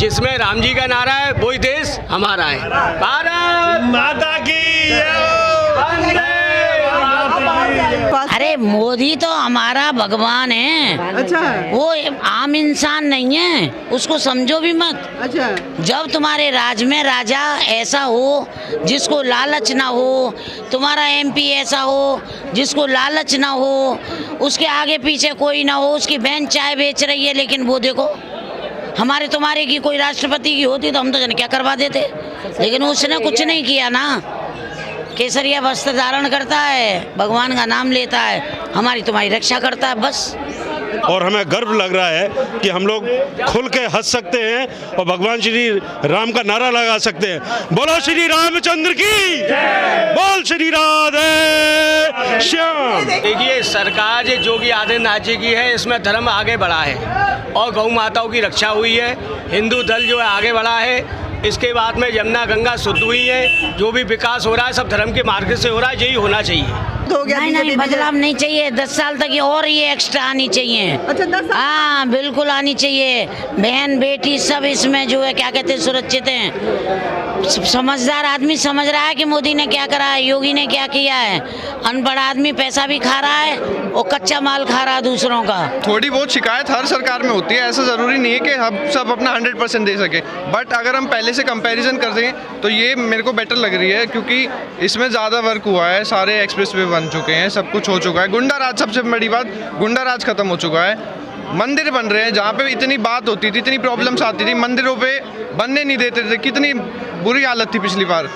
जिसमें राम जी का नारा है वही देश हमारा है। भारत माता की अरे मोदी तो हमारा भगवान है। अच्छा। वो आम इंसान नहीं है, उसको समझो भी मत। अच्छा। जब तुम्हारे राज में राजा ऐसा हो जिसको लालच ना हो, तुम्हारा एमपी ऐसा हो जिसको लालच ना हो, उसके आगे पीछे कोई ना हो, उसकी बहन चाय बेच रही है, लेकिन वो देखो हमारे तुम्हारे की कोई राष्ट्रपति की होती तो हम तो जाने क्या करवा देते, लेकिन उसने कुछ नहीं किया ना। केसरिया वस्त्र धारण करता है, भगवान का नाम लेता है, हमारी तुम्हारी रक्षा करता है, बस। और हमें गर्व लग रहा है कि हम लोग खुल के हंस सकते हैं और भगवान श्री राम का नारा लगा सकते हैं। बोलो श्री रामचंद्र की, बोल श्री राधे श्याम। देखिए, सरकार जो योगी आदित्यनाथ जी की है, इसमें धर्म आगे बढ़ा है और गौ माताओं की रक्षा हुई है। हिंदू दल जो है आगे बढ़ा है। इसके बाद में यमुना गंगा शुद्ध हुई है। जो भी विकास हो रहा है सब धर्म के मार्ग से हो रहा है, यही होना चाहिए। हो गया नहीं, बदलाव नहीं चाहिए। 10 साल तक और ये एक्स्ट्रा आनी चाहिए। अच्छा, 10 साल? हाँ, बिल्कुल आनी चाहिए। बहन बेटी सब इसमें जो है क्या कहते हैं सुरक्षित हैं। समझदार आदमी समझ रहा है कि मोदी ने क्या करा है, योगी ने क्या किया है। अनपढ़ आदमी पैसा भी खा रहा है और कच्चा माल खा रहा है दूसरों का। थोड़ी बहुत शिकायत हर सरकार में होती है, ऐसा ज़रूरी नहीं है कि हम सब अपना 100% दे सके, बट अगर हम पहले से कंपैरिजन कर दें तो ये मेरे को बेटर लग रही है, क्योंकि इसमें ज़्यादा वर्क हुआ है। सारे एक्सप्रेस वे बन चुके हैं, सब कुछ हो चुका है। गुंडा राज, सबसे बड़ी बात, गुंडा राज खत्म हो चुका है। मंदिर बन रहे हैं, जहाँ पे इतनी बात होती थी, इतनी प्रॉब्लम्स आती थी, मंदिरों पे बनने नहीं देते थे। कितनी बुरी हालत थी पिछली बार,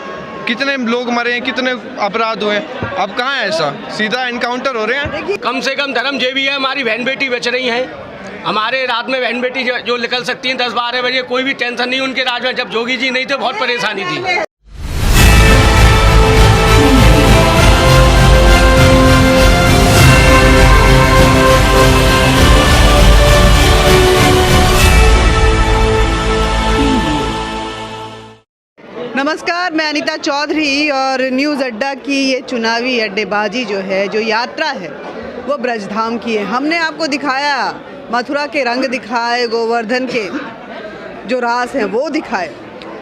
कितने लोग मरे हैं, कितने अपराध हुए। अब कहाँ है ऐसा, सीधा एनकाउंटर हो रहे हैं। कम से कम धर्म ये भी है, हमारी बहन बेटी बच रही हैं। हमारे रात में बहन बेटी जो निकल सकती हैं 10-12 बजे, कोई भी टेंशन नहीं उनके राज में। जब योगी जी नहीं थे बहुत परेशानी थी। नमस्कार, मैं अनीता चौधरी और न्यूज़ अड्डा की ये चुनावी अड्डेबाजी जो है, जो यात्रा है, वो ब्रजधाम की है। हमने आपको दिखाया, मथुरा के रंग दिखाए, गोवर्धन के जो रास हैं वो दिखाए।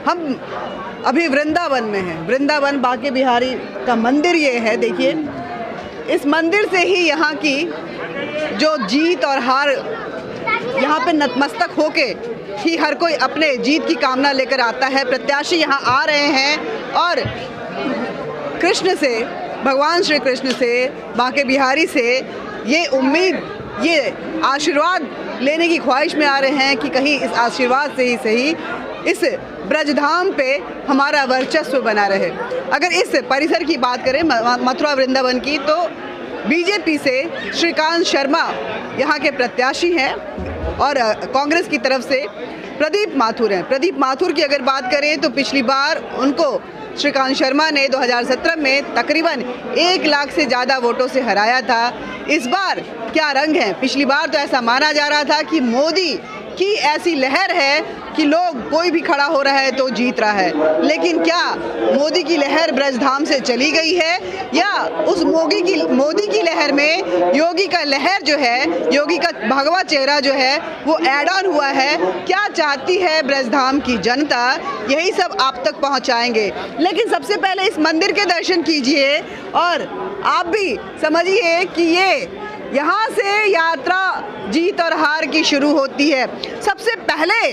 हम अभी वृंदावन में हैं। वृंदावन बांके बिहारी का मंदिर ये है। देखिए, इस मंदिर से ही यहाँ की जो जीत और हार, यहाँ पे नतमस्तक होके ही हर कोई अपने जीत की कामना लेकर आता है। प्रत्याशी यहाँ आ रहे हैं और कृष्ण से, भगवान श्री कृष्ण से, बांके बिहारी से ये उम्मीद, ये आशीर्वाद लेने की ख्वाहिश में आ रहे हैं कि कहीं इस आशीर्वाद से ही सही इस ब्रजधाम पे हमारा वर्चस्व बना रहे। अगर इस परिसर की बात करें, मथुरा वृंदावन की, तो बीजेपी से श्रीकांत शर्मा यहाँ के प्रत्याशी हैं और कांग्रेस की तरफ से प्रदीप माथुर हैं। प्रदीप माथुर की अगर बात करें तो पिछली बार उनको श्रीकांत शर्मा ने 2017 में तकरीबन 1 लाख से ज़्यादा वोटों से हराया था। इस बार क्या रंग है? पिछली बार तो ऐसा माना जा रहा था कि मोदी की ऐसी लहर है कि लोग, कोई भी खड़ा हो रहा है तो जीत रहा है। लेकिन क्या मोदी की लहर ब्रजधाम से चली गई है, या उस मोदी की लहर में योगी का लहर जो है, योगी का भगवा चेहरा जो है वो ऐड ऑन हुआ है? क्या चाहती है ब्रजधाम की जनता, यही सब आप तक पहुंचाएंगे। लेकिन सबसे पहले इस मंदिर के दर्शन कीजिए और आप भी समझिए कि ये यहाँ से यात्रा जीत और हार की शुरू होती है। सबसे पहले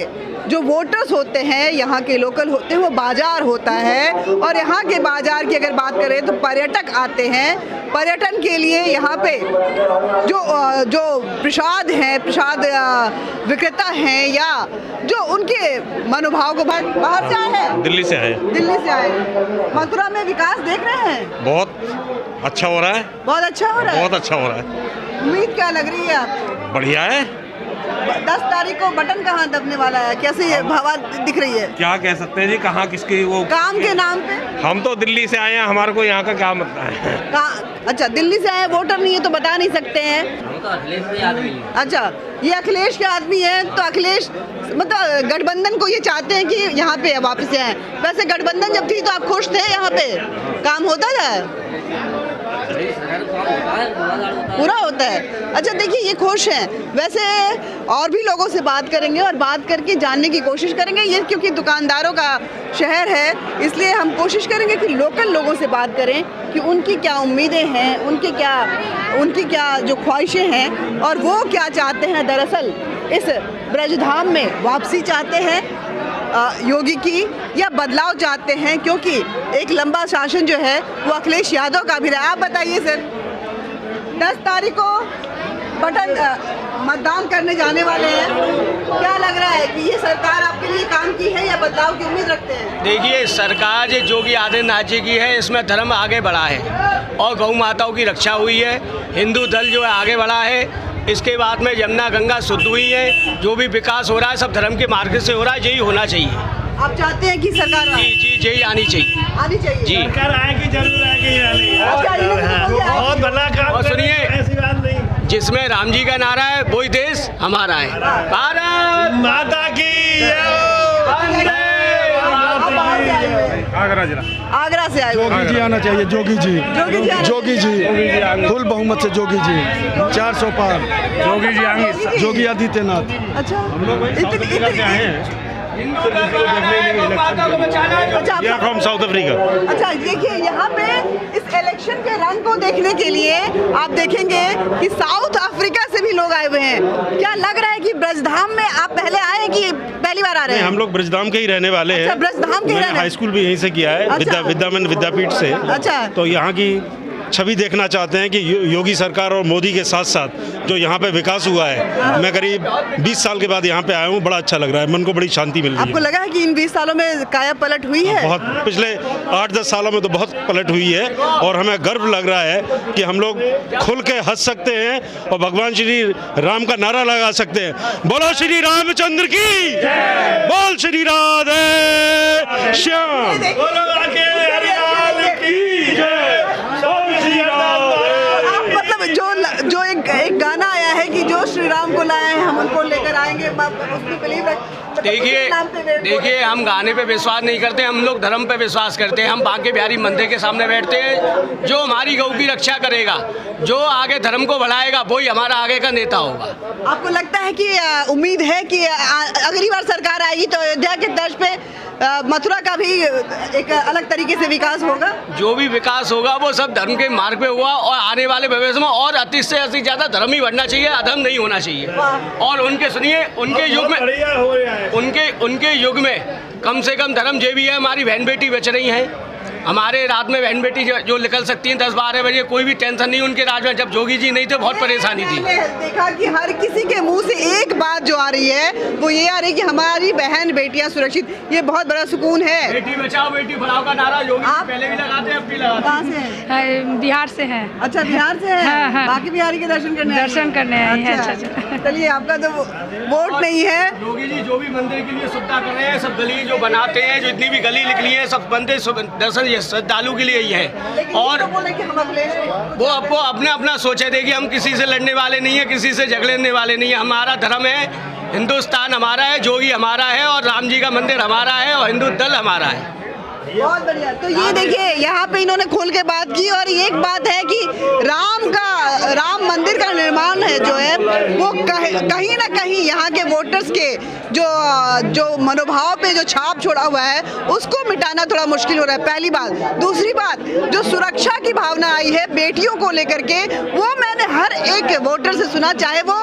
जो वोटर्स होते हैं, यहाँ के लोकल होते हैं, वो बाजार होता है। और यहाँ के बाजार की अगर बात करें तो पर्यटक आते हैं। पर्यटन के लिए यहाँ पे जो प्रसाद हैं, प्रसाद विक्रेता हैं, या जो उनके मनोभाव को बाहर से आए हैं, दिल्ली से आए। दिल्ली से आए। मथुरा में विकास देख रहे हैं? बहुत अच्छा हो रहा है, बहुत अच्छा हो रहा है। बहुत अच्छा हो रहा है। उम्मीद क्या लग रही है आपको? बढ़िया है। 10 तारीख को बटन कहाँ दबने वाला है? कैसे ये हवा दिख रही है? क्या कह सकते हैं जी, कहाँ किसकी वो काम के नाम पे? हम तो दिल्ली से आए हैं, हमारे को यहाँ का क्या मतलब है। अच्छा, दिल्ली से आए, वोटर नहीं है तो बता नहीं सकते हैं। हम तो अखिलेश के आदमी हैं। अच्छा, ये अखिलेश के आदमी हैं, तो अखिलेश मतलब गठबंधन को ये चाहते हैं कि यहाँ पे वापस आए। वैसे गठबंधन जब थी तो आप खुश थे? यहाँ पे काम होता था, पूरा होता जाता है। अच्छा देखिए, ये खुश हैं। वैसे और भी लोगों से बात करेंगे और बात करके जानने की कोशिश करेंगे। ये क्योंकि दुकानदारों का शहर है, इसलिए हम कोशिश करेंगे कि लोकल लोगों से बात करें कि उनकी क्या उम्मीदें हैं, उनकी क्या जो ख्वाहिशें हैं और वो क्या चाहते हैं। दरअसल इस ब्रजधाम में वापसी चाहते हैं योगी की या बदलाव चाहते हैं, क्योंकि एक लंबा शासन जो है वो अखिलेश यादव का भी रहा। आप बताइए सर, 10 तारीख को बटन मतदान करने जाने वाले हैं, क्या लग रहा है कि ये सरकार आपके लिए काम की है या बदलाव की उम्मीद रखते हैं? देखिए, सरकार जो योगी आदित्यनाथ जी की है, इसमें धर्म आगे बढ़ा है और गौ माताओं की रक्षा हुई है। हिंदू दल जो है आगे बढ़ा है। इसके बाद में यमुना गंगा शुद्ध हुई है। जो भी विकास हो रहा है सब धर्म के मार्ग से हो रहा है। यही होना चाहिए। आप चाहते हैं कि सरकार जी यही आनी चाहिए जी। सरकार आएगी, जरूर आएगी। बहुत भला काम। और सुनिए, ऐसी बात नहीं। जिसमें राम जी का नारा है वही देश हमारा है। भारत माता की आगरा से आए हुए हैं। जोगी जी आना चाहिए। जोगी जी जोगी जी फुल बहुमत से जोगी जी 400 पार। जोगी जी आएंगे। जोगी आदित्यनाथ। अच्छा, या फ्रॉम साउथ अफ्रीका। अच्छा देखिए, यहाँ पे इस इलेक्शन के रंग को देखने के लिए आप देखेंगे कि साउथ अफ्रीका से भी लोग आए हुए हैं। क्या लग रहा है कि ब्रजधाम में आप पहले आए कि पहली बार आ रहे हैं? हम लोग ब्रजधाम के ही रहने वाले हैं। अच्छा, ब्रजधाम के रहने। हाई स्कूल भी यहीं से किया है। अच्छा। विद्यामन विद्यापीठ से। अच्छा। तो यहाँ की छवि देखना चाहते हैं कि योगी सरकार और मोदी के साथ साथ जो यहाँ पे विकास हुआ है। मैं करीब 20 साल के बाद यहाँ पे आया हूँ, बड़ा अच्छा लग रहा है, मन को बड़ी शांति मिल रही है। आपको लगा है कि इन 20 सालों में काया पलट हुई है? बहुत, पिछले 8-10 सालों में तो बहुत पलट हुई है और हमें गर्व लग रहा है कि हम लोग खुल के हंस सकते हैं और भगवान श्री राम का नारा लगा सकते हैं। बोलो श्री रामचंद्र की, बोल श्री राधे श्याम, बोलो आके हरियाल की जय। आप मतलब जो एक गाना आया है कि जो श्री राम को लाए हैं हम उनको लेकर आएंगे, उसमें बिलीव देखिए, हम गाने पे विश्वास नहीं करते, हम लोग धर्म पे विश्वास करते हैं। हम बांके बिहारी मंदिर के सामने बैठते हैं। जो हमारी गौ की रक्षा करेगा, जो आगे धर्म को बढ़ाएगा, वही हमारा आगे का नेता होगा। आपको लगता है कि उम्मीद है कि अगली बार सरकार आएगी तो अयोध्या के तर्ज पे मथुरा का भी एक अलग तरीके से विकास होगा? जो भी विकास होगा वो सब धर्म के मार्ग पे हुआ और आने वाले भविष्य में और अधिक से अधिक ज़्यादा धर्म ही बढ़ना चाहिए, अधर्म नहीं होना चाहिए। और उनके सुनिए, उनके युग में उनके युग में कम से कम धर्म जो भी है, हमारी बहन बेटी बच रही हैं। हमारे रात में बहन बेटी जो निकल सकती हैं 10-12 बजे, कोई भी टेंशन नहीं उनके राज में। जब जोगी जी नहीं थे बहुत परेशानी थी। मैंने देखा कि हर किसी के मुंह से एक बात जो आ रही है वो ये आ रही है कि हमारी बहन बेटियां सुरक्षित। ये बहुत बड़ा सुकून है। बेटी बचाओ बेटी पढ़ाओ का नारा योगी जी पहले भी लगाते हैं, अब भी लगाते हैं। कहाँ से हैं? बिहार से हैं। अच्छा, बिहार से हैं। हाँ, हाँ। बाकी बिहारी के दर्शन करने आए हैं। अच्छा। चलिए, आपका तो वोट नहीं है। योगी जी जो भी मंदिर के लिए सुविधा कर रहे हैं, सब गली जो बनाते हैं, जो इतनी भी गली निकली है, सब मंदिर दर्शन श्रद्धालु के लिए ही है। और वो आपको अपना सोचे देगी। हम किसी से लड़ने वाले नहीं है, किसी से झगड़ने वाले नहीं है। हमारा धर्म है, हिंदुस्तान हमारा है, जोगी हमारा है और राम जी का मंदिर हमारा है और हिंदू दल हमारा है। बहुत बढ़िया। तो ये देखिए, यहाँ पे इन्होंने खोल के बात की और एक बात है कि राम मंदिर का निर्माण है जो है वो कहीं ना कहीं यहाँ के वोटर्स के जो मनोभाव पे जो छाप छोड़ा हुआ है उसको मिटाना थोड़ा मुश्किल हो रहा है, पहली बात। दूसरी बात, जो सुरक्षा की भावना आई है बेटियों को लेकर के, वो मैंने हर एक वोटर से सुना, चाहे वो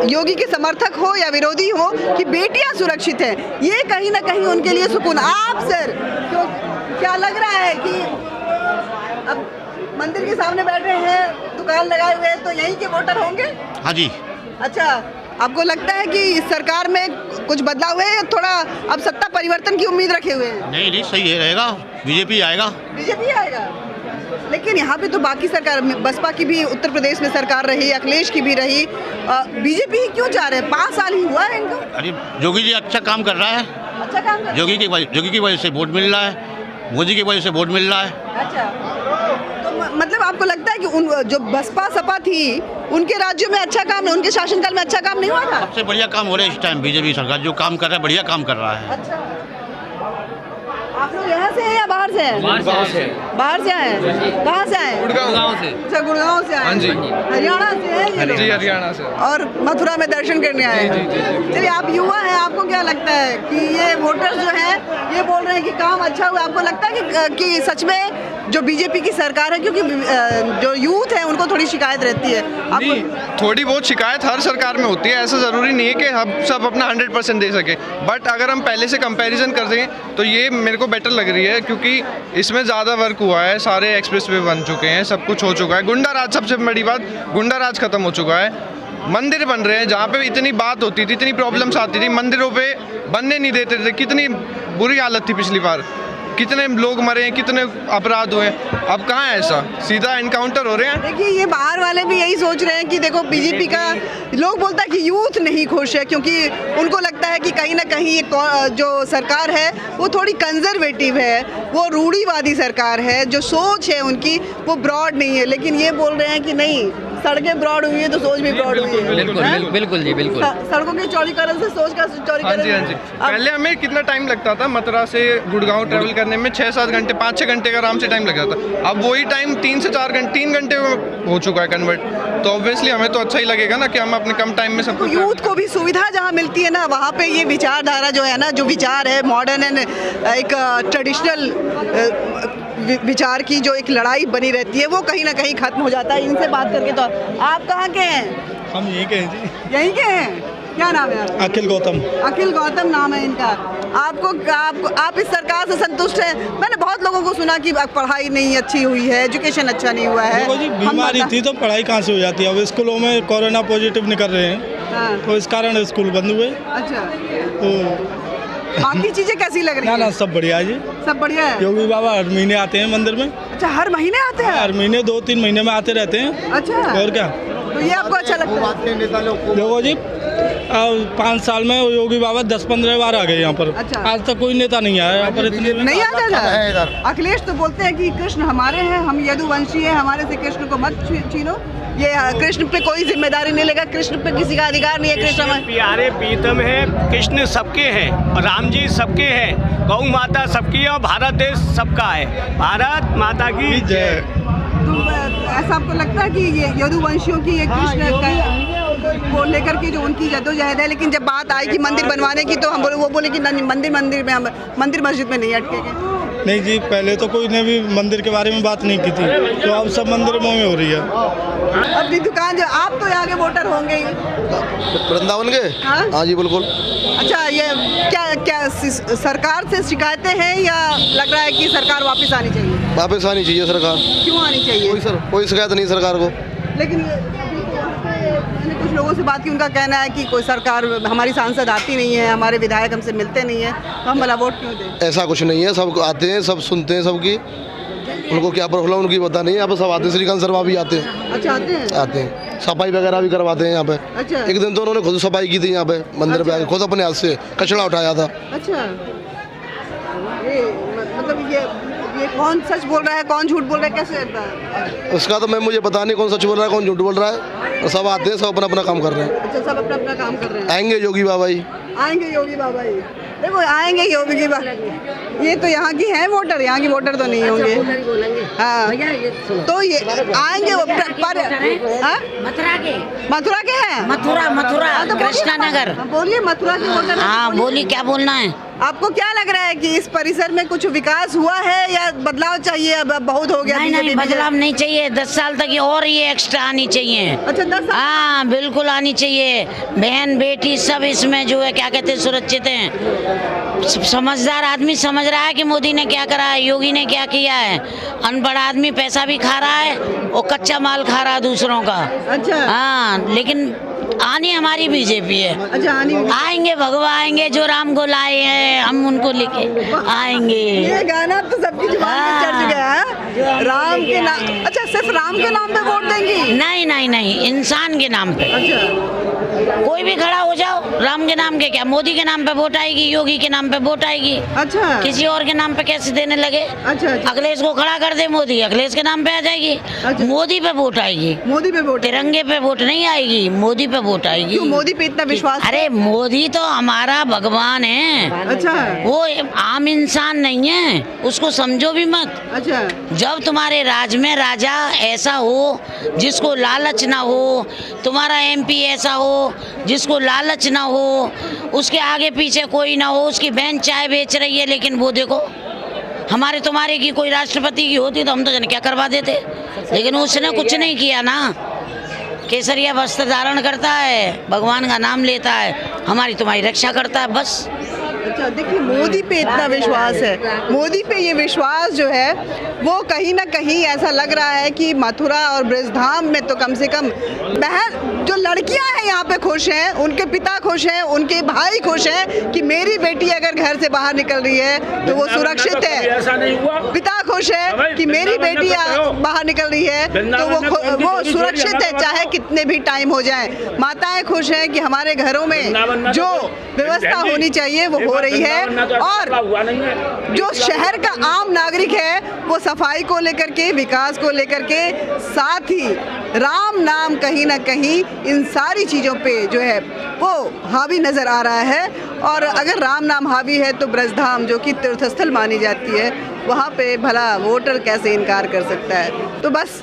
योगी के समर्थक हो या विरोधी हो, कि बेटियां सुरक्षित हैं। ये कहीं ना कहीं उनके लिए सुकून। आप सर, तो क्या लग रहा है कि अब मंदिर के सामने बैठे हैं, दुकान लगाए हुए हैं, तो यहीं के वोटर होंगे? हाँ जी। अच्छा, आपको लगता है कि इस सरकार में कुछ बदलाव है, थोड़ा अब सत्ता परिवर्तन की उम्मीद रखे हुए हैं? नहीं, सही है, रहेगा। बीजेपी आएगा। बीजेपी आएगा। लेकिन यहाँ पे तो बाकी सरकार, बसपा की भी उत्तर प्रदेश में सरकार रही, अखिलेश की भी रही, बीजेपी क्यों चाह रहे हैं? 5 साल ही हुआ है इनको। अरे जोगी जी अच्छा काम कर रहा है। अच्छा काम कर रहा है। जोगी की वजह से वोट मिल रहा है, मोदी की वजह से वोट मिल रहा है। अच्छा, तो मतलब आपको लगता है कि जो बसपा सपा थी उनके राज्यों में अच्छा काम, उनके शासनकाल में अच्छा काम नहीं हुआ था? सबसे बढ़िया काम हो रहा है इस टाइम। बीजेपी सरकार जो काम कर रहा है, बढ़िया काम कर रहा है। अच्छा, आप लोग यहाँ से हैं या बाहर से हैं? बाहर से आए हैं। कहाँ से आए हैं? गुड़गांव से। अच्छा, गुड़गांव से आए हाँ जी। हैं। हरियाणा से हैं ये लोग? जी हरियाणा से। और मथुरा में दर्शन करने आए हैं। चलिए, आप युवा हैं, आपको क्या लगता है कि ये वोटर्स जो हैं ये बोल रहे हैं कि काम अच्छा हुआ, आपको लगता है कि सच में जो बीजेपी की सरकार है, क्योंकि जो यूथ है उनको थोड़ी शिकायत रहती है, आपको थोड़ी बहुत शिकायत हर सरकार में होती है, ऐसा ज़रूरी नहीं है कि हम सब अपना 100% दे सके, बट अगर हम पहले से कंपैरिजन कर दें तो ये मेरे को बेटर लग रही है, क्योंकि इसमें ज़्यादा वर्क हुआ है, सारे एक्सप्रेस वे बन चुके हैं, सब कुछ हो चुका है, गुंडा राज, सबसे बड़ी बात गुंडा राज खत्म हो चुका है, मंदिर बन रहे हैं, जहाँ पे इतनी बात होती थी, इतनी प्रॉब्लम्स आती थी, मंदिरों पे बनने नहीं देते थे, कितनी बुरी हालत थी पिछली बार, कितने लोग मरे हैं, कितने अपराध हुए, अब कहाँ है ऐसा, सीधा एनकाउंटर हो रहे हैं। देखिए, ये बाहर वाले भी यही सोच रहे हैं कि देखो बीजेपी का, लोग बोलता है कि यूथ नहीं खुश है, क्योंकि उनको लगता है कि कहीं ना कहीं ये जो सरकार है वो थोड़ी कंजर्वेटिव है, वो रूढ़िवादी सरकार है, जो सोच है उनकी वो ब्रॉड नहीं है, लेकिन ये बोल रहे हैं कि नहीं, सड़कें ब्रॉड हुई है तो सोच भी ब्रॉड हुई है। बिल्कुल जी, बिल्कुल। सड़कों के चौड़ीकरण से सोच का चौड़ीकरण। हाँ जी। पहले हमें कितना टाइम लगता था मथुरा से गुड़गांव ट्रैवल करने में, 6-7 घंटे, 5-6 घंटे का आराम से टाइम लग जाता, अब वही टाइम 3 से 4 घंटे, 3 घंटे हो चुका है कन्वर्ट, तो ऑब्वियसली हमें तो अच्छा ही लगेगा ना कि हम अपने कम टाइम में सब कुछ। यूथ को भी सुविधा जहाँ मिलती है ना, वहाँ पे ये विचारधारा जो है ना, जो विचार है मॉडर्न एंड एक ट्रेडिशनल विचार की जो एक लड़ाई बनी रहती है, वो कहीं ना कहीं खत्म हो जाता है इनसे बात करके। तो आप कहाँ के हैं? हम यहीं के हैं जी। यहीं के हैं। क्या नाम है आपका? अखिल गौतम। अखिल गौतम नाम है इनका। आप इस सरकार से संतुष्ट हैं? मैंने बहुत लोगों को सुना कि पढ़ाई नहीं अच्छी हुई है, एजुकेशन अच्छा नहीं हुआ है। देखो जी, बीमारी थी तो पढ़ाई कहाँ से हो जाती है, अब स्कूलों में कोरोना पॉजिटिव निकल रहे हैं, हाँ। तो इस कारण स्कूल बंद हुए। अच्छा, तो बाकी चीजें कैसी लग रही है? ना सब बढ़िया है जी, सब बढ़िया है। योगी बाबा हर महीने आते हैं मंदिर में। अच्छा, हर महीने आते हैं? हर महीने 2-3 महीने में आते रहते हैं। अच्छा, और क्या, तो ये आपको अच्छा लगता है? देखो जी, 5 साल में योगी बाबा 10-15 बार आ गए यहाँ पर। अच्छा। आज तक कोई नेता नहीं आया यहाँ पर। इतने नहीं आता था? अखिलेश तो बोलते हैं कि कृष्ण हमारे हैं, हम यदुवंशी हैं, हमारे से कृष्ण को मत छीनो, ये कृष्ण पे कोई जिम्मेदारी नहीं लेगा, कृष्ण पे किसी का अधिकार नहीं है, कृष्ण हमारे प्यारे प्रीतम है, कृष्ण सबके हैं, और राम जी सबके हैं, गौ माता सबकी है, और भारत देश सबका है, भारत माता की जय। तो ऐसा आपको लगता है कि ये यदुवंशियों की ये कृष्ण को लेकर के जो उनकी जद्दोजहद है, लेकिन जब बात आई कि मंदिर बनवाने की तो हम वो बोले कि मंदिर में हम मंदिर मस्जिद में नहीं अटकेंगे? नहीं जी, पहले तो कोई ने भी मंदिर के बारे में बात नहीं की थी, तो अब सब मंदिरों में हो रही है। अपनी दुकान जो, आप तो यहाँ के वोटर होंगे ही, वृंदावन के? हाँ जी बिल्कुल। अच्छा, ये क्या सरकार से शिकायतें हैं या लग रहा है कि सरकार वापस आनी चाहिए? वापस आनी चाहिए सरकार। क्यों आनी चाहिए? कोई शिकायत नहीं सरकार को। लेकिन मैंने कुछ लोगों से बात की, उनका कहना है कि कोई सरकार, हमारी सांसद आती नहीं है, हमारे विधायक हमसे मिलते नहीं है, तो हम भला वोट क्यों दें? ऐसा कुछ नहीं है, सब आते हैं, सब सुनते हैं सबकी, उनको क्या प्रॉब्लम उनकी पता नहीं है, यहाँ पे सब आते हैं, श्रीकांत शर्मा भी आते हैं। अच्छा, आते हैं, सफाई वगैरह भी करवाते हैं यहाँ पे। अच्छा। एक दिन तो उन्होंने खुद सफाई की थी यहाँ पे मंदिर पे, खुद अपने हाथ से कचरा उठाया था। अच्छा, ये मतलब ये कौन सच बोल रहा है, कौन झूठ बोल रहा है, कैसे? उसका तो मैं मुझे पता नहीं कौन सच बोल रहा है, कौन झूठ बोल रहा है, और सब आते हैं, सब अपना अपना काम कर रहे हैं। अच्छा, सब अपना अपना काम कर रहे हैं। आएंगे योगी बाबा ही, आएंगे योगी बाबा ही, देखो आएंगे योगी बाबा। ये तो यहाँ की है वोटर, यहाँ की वोटर तो नहीं होंगे। हाँ, तो ये आएंगे वो मथुरा के हैं? मथुरा कृष्णा नगर। बोलिए, मथुरा के वोटर। हाँ बोलिए, क्या बोलना है? आपको क्या लग रहा है कि इस परिसर में कुछ विकास हुआ है या बदलाव चाहिए? अब बहुत हो गया। नहीं, बदलाव नहीं चाहिए, 10 साल तक और ये एक्स्ट्रा आनी चाहिए। अच्छा, 10 साल? हाँ बिल्कुल आनी चाहिए, बहन बेटी सब इसमें जो है क्या कहते हैं सुरक्षित हैं। समझदार आदमी समझ रहा है कि मोदी ने क्या करा है, योगी ने क्या किया है। अनपढ़ आदमी पैसा भी खा रहा है और कच्चा माल खा रहा है दूसरों का। अच्छा, हाँ, लेकिन आनी हमारी बीजेपी है। अच्छा, आएंगे भगवा आएंगे, जो राम को लाए हैं हम उनको लेके आएंगे। ये गाना तो सबकी जुबान पे चढ़ गया है, राम के नाम। अच्छा, सिर्फ राम के नाम पे वोट देंगी? नहीं, इंसान के नाम पे। अच्छा, कोई भी खड़ा हो जाओ, राम के नाम के क्या, मोदी के नाम पे वोट आएगी, योगी के नाम पे वोट आएगी। अच्छा किसी और के नाम पे कैसे देने लगे? अच्छा। अखिलेश को खड़ा कर दे मोदी, अखिलेश के नाम पे आ जाएगी। अच्छा। मोदी पे वोट आएगी, मोदी पे वोट, तिरंगे पे वोट नहीं आएगी, मोदी पे वोट आएगी। क्यों मोदी पे इतना विश्वास? अरे मोदी तो हमारा भगवान है। अच्छा। वो आम इंसान नहीं है, उसको समझो भी मत। अच्छा। जब तुम्हारे राज में राजा ऐसा हो जिसको लालच ना हो, तुम्हारा एमपी ऐसा हो जिसको लालच ना हो, उसके आगे पीछे कोई ना हो, उसकी बहन चाय बेच रही है, लेकिन वो देखो हमारे तुम्हारे की कोई राष्ट्रपति की होती तो हम तो जन क्या करवा देते, लेकिन उसने कुछ नहीं किया ना। केसरिया वस्त्र धारण करता है, भगवान का नाम लेता है, हमारी तुम्हारी रक्षा करता है, बस। अच्छा, देखिए मोदी पे इतना विश्वास है, मोदी पे ये विश्वास जो है वो कहीं ना कहीं ऐसा लग रहा है कि मथुरा और ब्रजधाम में तो कम से कम बहन जो लड़कियां हैं यहाँ पे खुश हैं, उनके पिता खुश हैं, उनके भाई खुश हैं कि मेरी बेटी अगर घर से बाहर निकल रही है तो वो सुरक्षित है। ऐसा नहीं हुआ। पिता खुश है कि मेरी बेटी बाहर निकल रही है तो वो सुरक्षित है, चाहे कितने भी टाइम हो जाए। माताएं खुश हैं कि हमारे घरों में जो व्यवस्था होनी चाहिए वो हो रही है, और जो शहर का आम नागरिक है वो सफाई को लेकर के, विकास को लेकर के, साथ ही राम नाम कहीं ना कहीं इन सारी चीज़ों पे जो है वो हावी नज़र आ रहा है। और अगर राम नाम हावी है तो ब्रजधाम जो कि तीर्थस्थल मानी जाती है, वहाँ पे भला वोटर कैसे इनकार कर सकता है। तो बस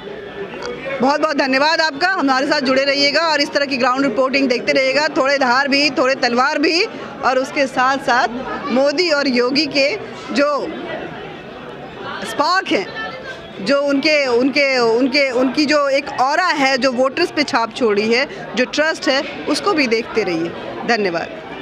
बहुत बहुत धन्यवाद आपका, हमारे साथ जुड़े रहिएगा और इस तरह की ग्राउंड रिपोर्टिंग देखते रहिएगा, थोड़े धार भी थोड़े तलवार भी, और उसके साथ साथ मोदी और योगी के जो स्पार्क हैं, जो उनकी जो एक ऑरा है जो वोटर्स पे छाप छोड़ी है, जो ट्रस्ट है, उसको भी देखते रहिए। धन्यवाद।